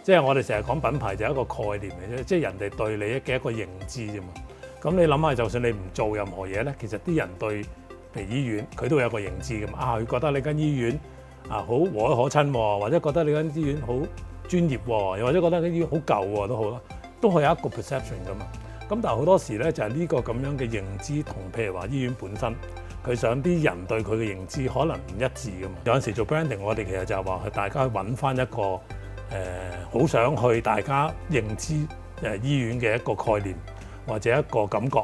即係我哋成日講品牌就係一個概念嚟啫，即係人哋對你嘅一個認知啫嘛。咁你諗下，就算你唔做任何嘢咧，其實啲人對譬如醫院佢都有一個認知㗎嘛。佢覺得你間醫院好和藹可親喎，或者覺得你間醫院好專業喎，又或者覺得間醫院好舊喎都好啦，都係有一個 perception 㗎嘛。咁但係好多時咧就係呢個咁樣嘅認知同譬如話醫院本身佢想啲人對佢嘅認知可能唔一致㗎嘛。有陣時做 branding 我哋其實就係話係大家揾翻一個好想去大家認知醫院嘅一個概念或者一個感覺。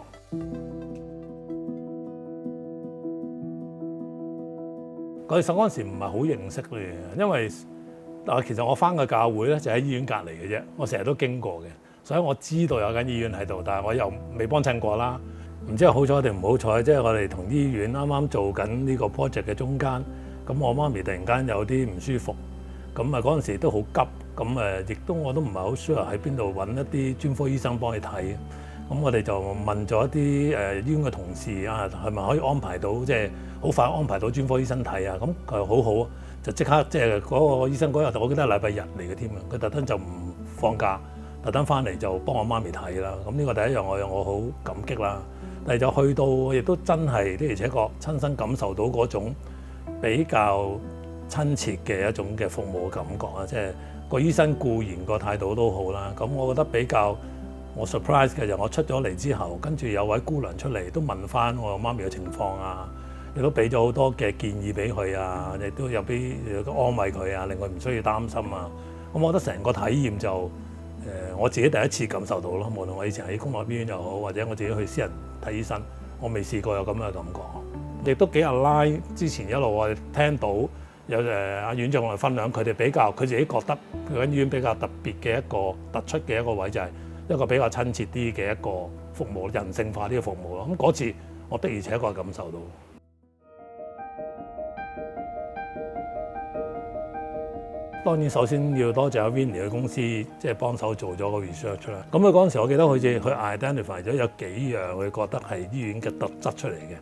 我其實嗰陣時唔係好認識嘅，因為其實我翻嘅教會咧就喺醫院隔離嘅啫，我成日都經過嘅，所以我知道有間醫院喺度，但係我又未幫襯過啦。唔知係好彩定唔好彩，即係我哋同醫院啱啱做緊呢個 project 嘅中間，咁我媽咪突然間有啲唔舒服，咁嗰陣時都好急，咁亦都我都唔係好 sure 喺邊度揾一啲專科醫生幫你睇。咁我哋就問咗一啲醫院嘅同事係咪可以安排到即係好快安排到專科醫生睇啊？咁佢好好，就即刻即係嗰個醫生嗰日，我記得係禮拜日嚟嘅添啊！佢特登就唔放假，特登翻嚟就幫我媽咪睇啦。咁呢個第一樣我好感激啦。第二就去到亦都真係的而且確親身感受到嗰種比較親切嘅一種嘅服務感覺啊！即係個醫生固然個態度都好啦，咁我覺得比較我 surprise 嘅就我出咗嚟之後，跟住有位姑娘出嚟都問翻我媽咪嘅情況啊，亦都俾咗好多嘅建議俾佢啊，亦都有俾安慰佢啊，令佢唔需要擔心啊。咁我覺得成個體驗就我自己第一次感受到咯。無論我以前喺公立醫院又好，或者我自己去私人睇醫生，我未試過有咁嘅感覺。亦都幾日之前一路我哋聽到有阿院長我哋分享，佢哋佢自己覺得佢間醫院比較特別嘅一個突出嘅一個位就係一個比較親切啲嘅一個服務，人性化啲嘅服務咯。咁嗰次我的而且確感受到。當然首先要多謝阿 Winnie 嘅公司，即係幫手做咗個 research 啦。咁佢嗰陣時我記得好似佢 identify 咗有幾樣佢覺得係醫院嘅特質出嚟嘅。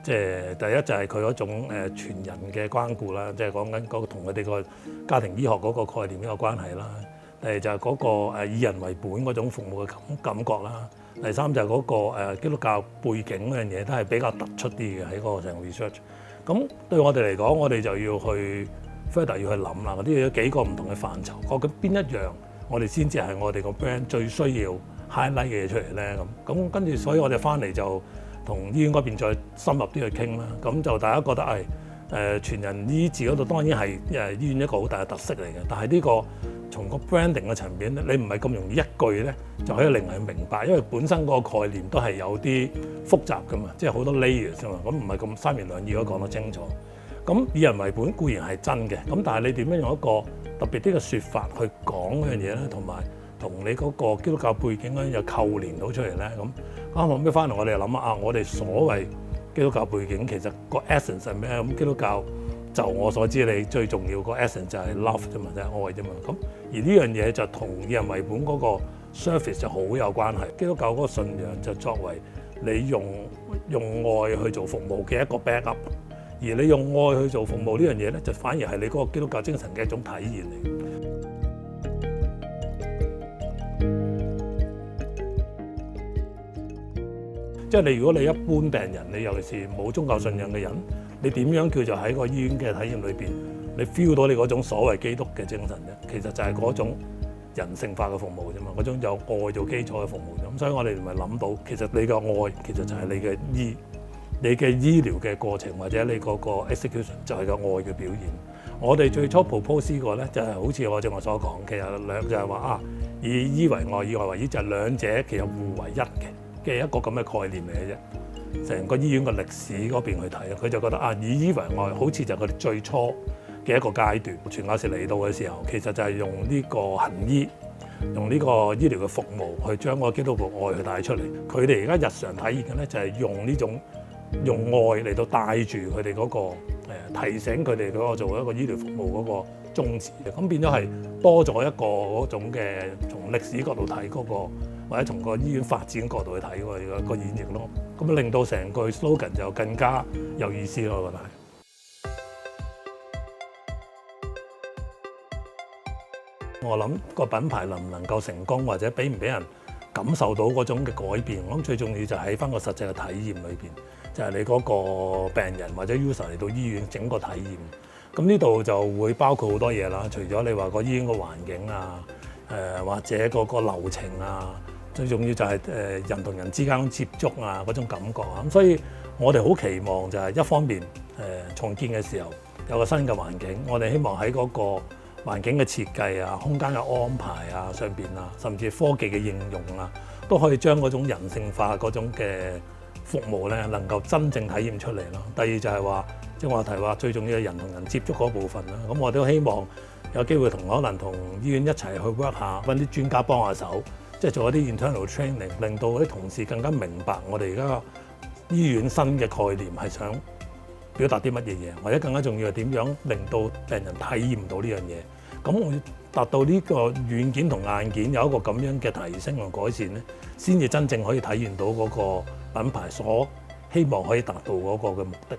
即係第一就係佢嗰種全人嘅關顧啦，即係講緊嗰個同佢哋個家庭醫學嗰個概念有關係啦。第二就係嗰個以人為本嗰種服務嘅感覺啦。第三就係嗰個基督教背景嗰樣嘢都係比較突出啲嘅喺嗰個成個 research。咁對我哋嚟講，我哋就要去 further 要去諗啦。嗰啲有幾個唔同嘅範疇，究竟邊一樣我哋先至係我哋個 brand 最需要 highlight 嘅嘢出嚟咧？咁跟住，所以我哋翻嚟就同醫院嗰邊再深入啲去傾啦。咁就大家覺得全人醫治嗰度當然係醫院一個好大嘅特色嚟嘅，但係呢個從個 branding 嘅層面咧，你唔係咁容易一句咧就可以令人明白，因為本身嗰個概念都係有啲複雜噶嘛，即係好多 layers 啫嘛，咁唔係咁三言兩語可以講得清楚。咁以人為本固然係真嘅，咁但係你點樣用一個特別啲嘅説法去講嗰樣嘢咧，同埋同你嗰個基督教背景嗰樣嘢扣連到出嚟咧，咁啱後尾翻嚟我哋又諗下我哋所謂基督教背景其實個 essence 係咩？咁基督教就我所知，你最重要個 essence 就係 love 啫嘛，就係愛啫嘛。咁而呢樣嘢就同以人為本嗰個 service 就好有關係。基督教嗰個信仰就作為你用愛去做服務嘅一個 backup， 而你用愛去做服務呢樣嘢咧，就反而係你嗰個基督教精神嘅一種體現嚟。即係你如果你一般病人，你尤其是冇宗教信仰嘅人，你點樣叫做喺個醫院嘅體驗裏邊，你 feel 到你嗰種所謂基督嘅精神啫？其實就係嗰種人性化嘅服務啫嘛，嗰種有愛做基礎嘅服務啫。咁所以我哋咪諗到，其實你嘅愛其實就係你嘅醫療嘅過程，或者你嗰個 execution 就係個愛嘅表現。我哋最初 propose 過咧，就係好似我正話所講，其實就係話以醫為愛，以愛為醫，就係兩者其實互為一嘅一個咁嘅概念嚟嘅啫。成個醫院嘅歷史嗰邊去睇，佢就覺得以醫為愛，好似就係佢哋最初嘅一個階段。傳教士嚟到嘅時候，其實就係用呢個行醫，用呢個醫療嘅服務去將個基督教愛去帶出嚟。佢哋而家日常體驗嘅咧，就係用愛嚟到帶住佢哋嗰個提醒佢哋嗰個做一個醫療服務嗰個宗旨。咁變咗係多咗一個嗰種嘅從歷史角度睇嗰個，或者從個醫院發展角度去睇個演繹咯，咁令到成個 slogan 就更加有意思咯，我覺得係。我諗個品牌能唔能夠成功，或者俾唔俾人感受到嗰種嘅改變，我諗最重要就喺翻個實際嘅體驗裏邊，就係你嗰個病人或者 user 嚟到醫院整個體驗。咁呢度就會包括好多嘢啦，除咗你話個醫院個環境啊，或者嗰個流程啊，最重要就係人同人之間接觸啊嗰種感覺啊。咁所以我哋好期望就係一方面重建嘅時候有個新嘅環境，我哋希望喺嗰個環境嘅設計啊、空間嘅安排啊上邊啊，甚至科技嘅應用啊，都可以將嗰種人性化嗰種嘅服務咧，能夠真正體驗出嚟咯。第二就係話，即係我提話最重要係人同人接觸嗰部分啦。咁我都希望有機會可能同醫院一齊去 work 下，揾啲專家幫下手，即係做一啲 internal training，令到啲同事更加明白我哋而家醫院新嘅概念係想表達啲乜嘢嘢，或者更加重要係點樣令到病人體驗到呢樣嘢。咁我要達到呢個軟件同硬件有一個咁樣嘅提升同改善咧，先至真正可以體現到嗰個品牌所希望可以達到嗰個嘅目的。